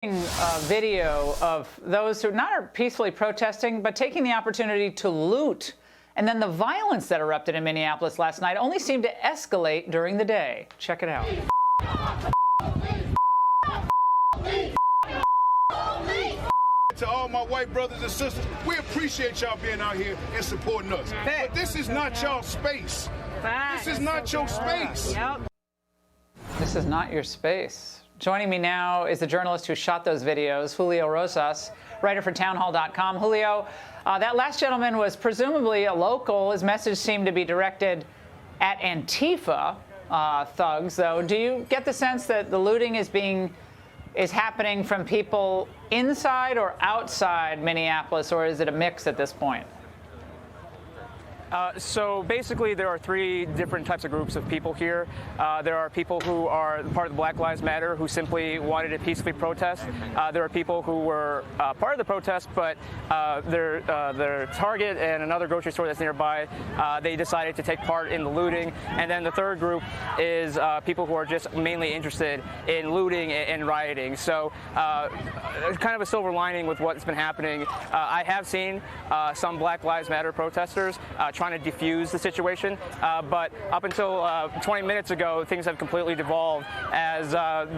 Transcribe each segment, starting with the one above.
Video of those who not are peacefully protesting, but taking the opportunity to loot. And then the violence that erupted in Minneapolis last night only seemed to escalate during the day. Check it out. To all my white brothers and sisters, we appreciate y'all being out here and supporting us. But this is not y'all space. This is not your space. This is not your space. Joining me now is the journalist who shot those videos, Julio Rosas, writer for townhall.com. Julio, that last gentleman was presumably a local. His message seemed to be directed at Antifa thugs, though. Do you get the sense that the looting is happening from people inside or outside Minneapolis, or is it a mix at this point? So basically, there are three different types of groups of people here. There are people who are part of the Black Lives Matter who simply wanted to peacefully protest. There are people who were part of the protest, but their Target and another grocery store that's nearby, they decided to take part in the looting. And then the third group is people who are just mainly interested in looting and rioting. So kind of a silver lining with what's been happening. I have seen some Black Lives Matter protesters trying to defuse the situation, but up until 20 minutes ago, things have completely devolved as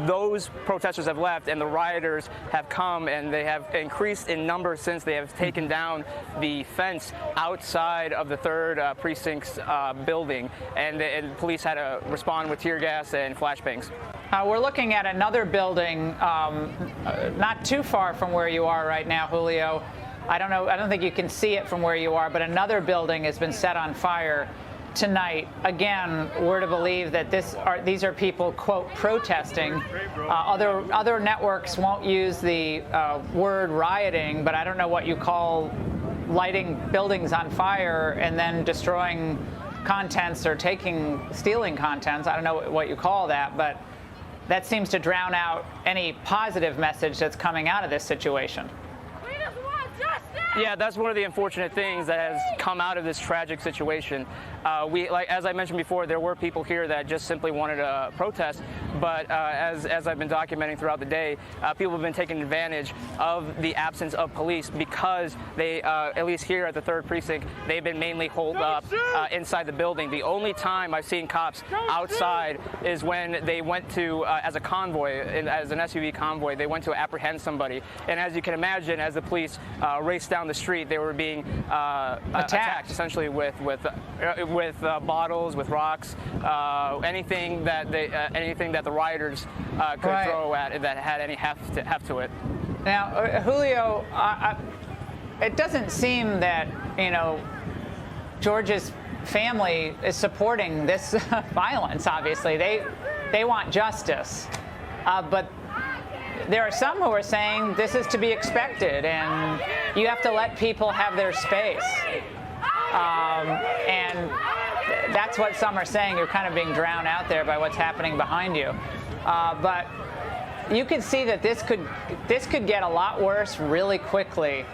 those protesters have left and the rioters have come, and they have increased in number since they have taken down the fence outside of the Third Precinct's building, and police had to respond with tear gas and flashbangs. We're looking at another building not too far from where you are right now, Julio. I don't think you can see it from where you are, but another building has been set on fire tonight. Again, we're to believe that these are people, quote, protesting. Other networks won't use the word rioting, but I don't know what you call lighting buildings on fire and then destroying contents or stealing contents. I don't know what you call that, but that seems to drown out any positive message that's coming out of this situation. Yeah, that's one of the unfortunate things that has come out of this tragic situation. As I mentioned before, there were people here that just simply wanted to protest, but as I've been documenting throughout the day, people have been taking advantage of the absence of police because they, at least here at the Third Precinct, they've been mainly holed up inside the building. The only time I've seen cops outside is when they went to, as a convoy, as an SUV convoy, they went to apprehend somebody. And as you can imagine, as the police raced down the street, they were being attacked essentially with bottles, with rocks, anything that the rioters could throw at that had any heft to it. Now, Julio, it doesn't seem that George's family is supporting this violence. Obviously, they want justice, but there are some who are saying this is to be expected and you have to let people have their space. And that's what some are saying. You're kind of being drowned out there by what's happening behind you. But you could see that this could get a lot worse really quickly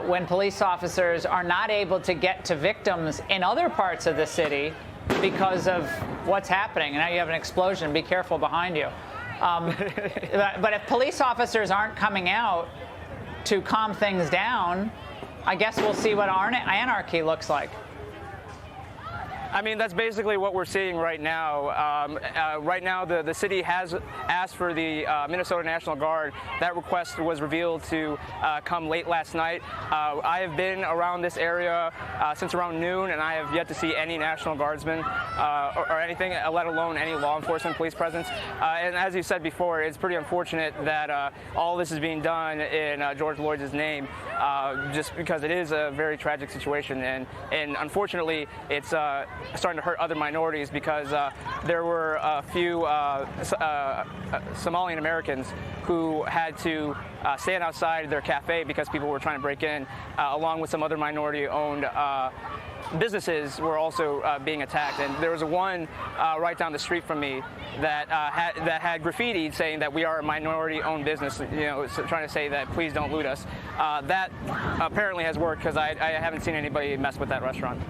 when police officers are not able to get to victims in other parts of the city because of what's happening. And now you have an explosion. Be careful behind you. But if police officers aren't coming out to calm things down, I guess we'll see what anarchy looks like. I mean, that's basically what we're seeing right now. Right now, the city has asked for the Minnesota National Guard. That request was revealed to come late last night. I have been around this area since around noon, and I have yet to see any National Guardsmen or anything, let alone any law enforcement police presence. And as you said before, it's pretty unfortunate that all this is being done in George Floyd's name, just because it is a very tragic situation. And unfortunately, it's starting to hurt other minorities because there were a few Somalian Americans who had to stand outside their cafe because people were trying to break in, along with some other minority-owned businesses were also being attacked. And there was one right down the street from me that had graffiti saying that we are a minority-owned business, trying to say that please don't loot us. That apparently has worked because I haven't seen anybody mess with that restaurant.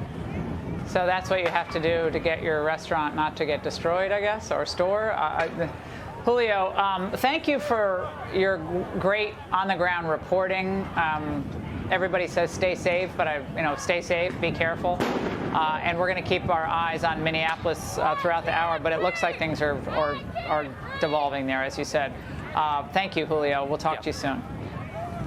So that's what you have to do to get your restaurant not to get destroyed, I guess, or store. Julio, thank you for your great on-the-ground reporting. Everybody says stay safe, but stay safe, be careful, and we're going to keep our eyes on Minneapolis throughout the hour. But it looks like things are devolving there, as you said. Thank you, Julio. We'll talk to you soon.